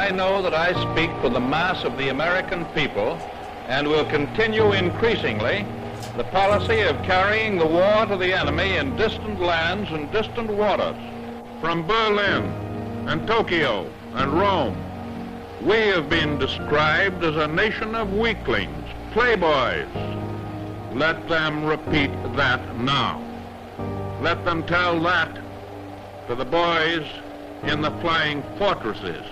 I know that I speak for the mass of the American people and will continue increasingly the policy of carrying the war to the enemy in distant lands and distant waters. From Berlin and Tokyo and Rome, we have been described as a nation of weaklings, playboys. Let them repeat that now. Let them tell that to the boys in the flying fortresses.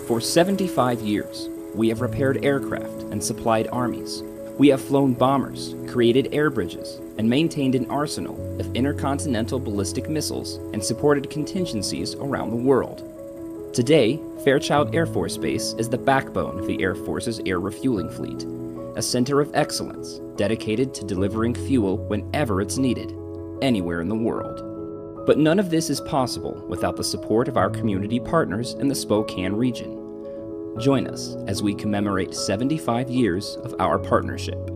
For 75 years, we have repaired aircraft and supplied armies. We have flown bombers, created air bridges, and maintained an arsenal of intercontinental ballistic missiles and supported contingencies around the world. Today, Fairchild Air Force Base is the backbone of the Air Force's air refueling fleet, a center of excellence dedicated to delivering fuel whenever it's needed, anywhere in the world. But none of this is possible without the support of our community partners in the Spokane region. Join us as we commemorate 75 years of our partnership.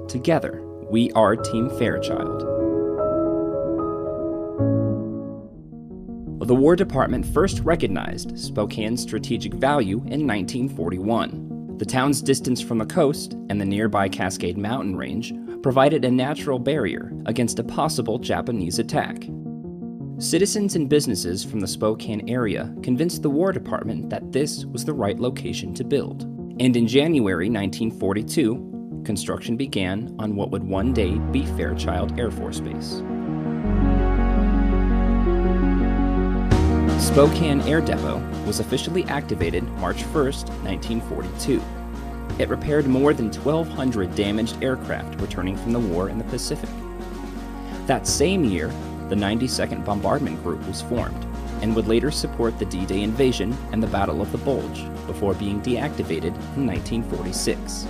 Together, we are Team Fairchild. The War Department first recognized Spokane's strategic value in 1941. The town's distance from the coast and the nearby Cascade Mountain Range provided a natural barrier against a possible Japanese attack. Citizens and businesses from the Spokane area convinced the War Department that this was the right location to build. And in January 1942, construction began on what would one day be Fairchild Air Force Base. Spokane Air Depot was officially activated March 1, 1942. It repaired more than 1,200 damaged aircraft returning from the war in the Pacific. That same year, the 92nd Bombardment Group was formed and would later support the D-Day invasion and the Battle of the Bulge before being deactivated in 1946.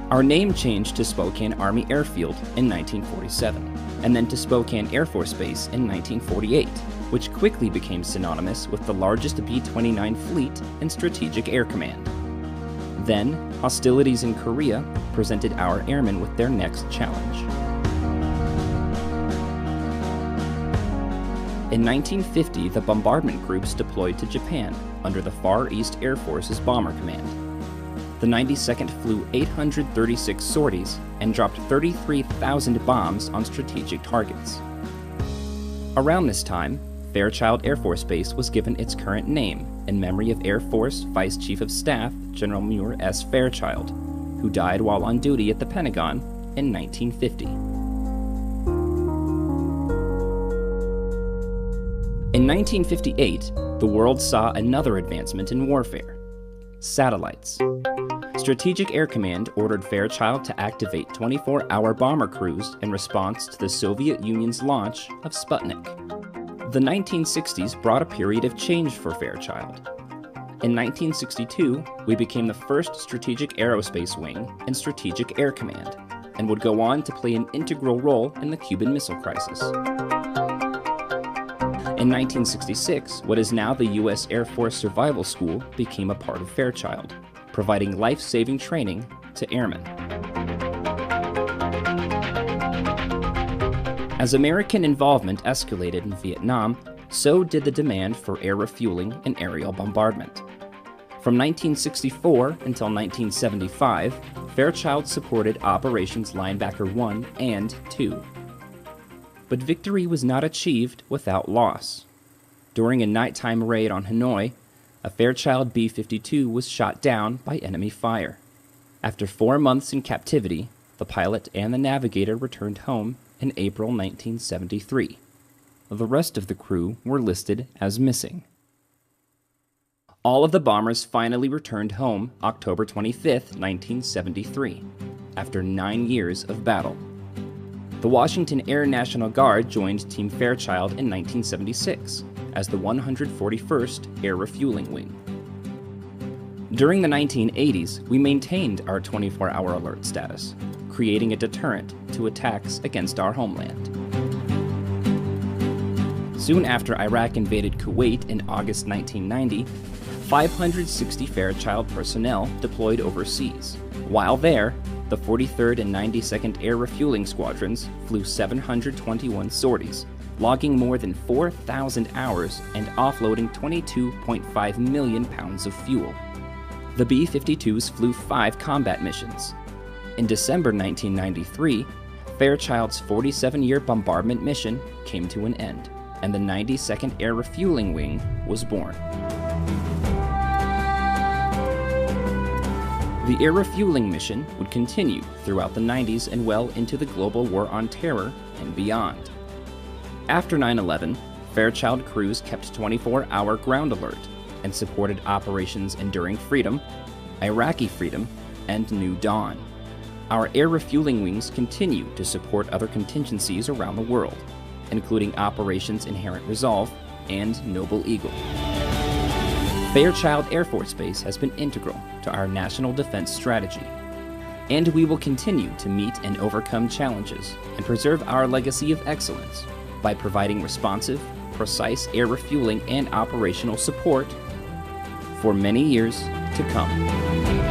Our name changed to Spokane Army Airfield in 1947, and then to Spokane Air Force Base in 1948, which quickly became synonymous with the largest B-29 fleet in Strategic Air Command. Then, hostilities in Korea presented our airmen with their next challenge. In 1950, the bombardment groups deployed to Japan under the Far East Air Force's Bomber Command. The 92nd flew 836 sorties and dropped 33,000 bombs on strategic targets. Around this time, Fairchild Air Force Base was given its current name in memory of Air Force Vice Chief of Staff General Muir S. Fairchild, who died while on duty at the Pentagon in 1950. In 1958, the world saw another advancement in warfare: satellites. Strategic Air Command ordered Fairchild to activate 24-hour bomber crews in response to the Soviet Union's launch of Sputnik. The 1960s brought a period of change for Fairchild. In 1962, we became the first Strategic Aerospace Wing in Strategic Air Command, and would go on to play an integral role in the Cuban Missile Crisis. In 1966, what is now the U.S. Air Force Survival School became a part of Fairchild, providing life-saving training to airmen. As American involvement escalated in Vietnam, so did the demand for air refueling and aerial bombardment. From 1964 until 1975, Fairchild supported Operations Linebacker 1 and 2. But victory was not achieved without loss. During a nighttime raid on Hanoi, a Fairchild B-52 was shot down by enemy fire. After 4 months in captivity, the pilot and the navigator returned home in April 1973. The rest of the crew were listed as missing. All of the bombers finally returned home October 25, 1973, after 9 years of battle. The Washington Air National Guard joined Team Fairchild in 1976 as the 141st Air Refueling Wing. During the 1980s, we maintained our 24-hour alert status, creating a deterrent to attacks against our homeland. Soon after Iraq invaded Kuwait in August 1990, 560 Fairchild personnel deployed overseas. While there, the the 43rd and 92nd Air Refueling Squadrons flew 721 sorties, logging more than 4,000 hours and offloading 22.5 million pounds of fuel. The B-52s flew 5 combat missions. In December 1993, Fairchild's 47-year bombardment mission came to an end, and the 92nd Air Refueling Wing was born. The air refueling mission would continue throughout the 90s and well into the global war on terror and beyond. After 9/11, Fairchild crews kept 24-hour ground alert and supported Operations Enduring Freedom, Iraqi Freedom, and New Dawn. Our air refueling wings continue to support other contingencies around the world, including Operations Inherent Resolve and Noble Eagle. Fairchild Air Force Base has been integral to our national defense strategy, and we will continue to meet and overcome challenges and preserve our legacy of excellence by providing responsive, precise air refueling and operational support for many years to come.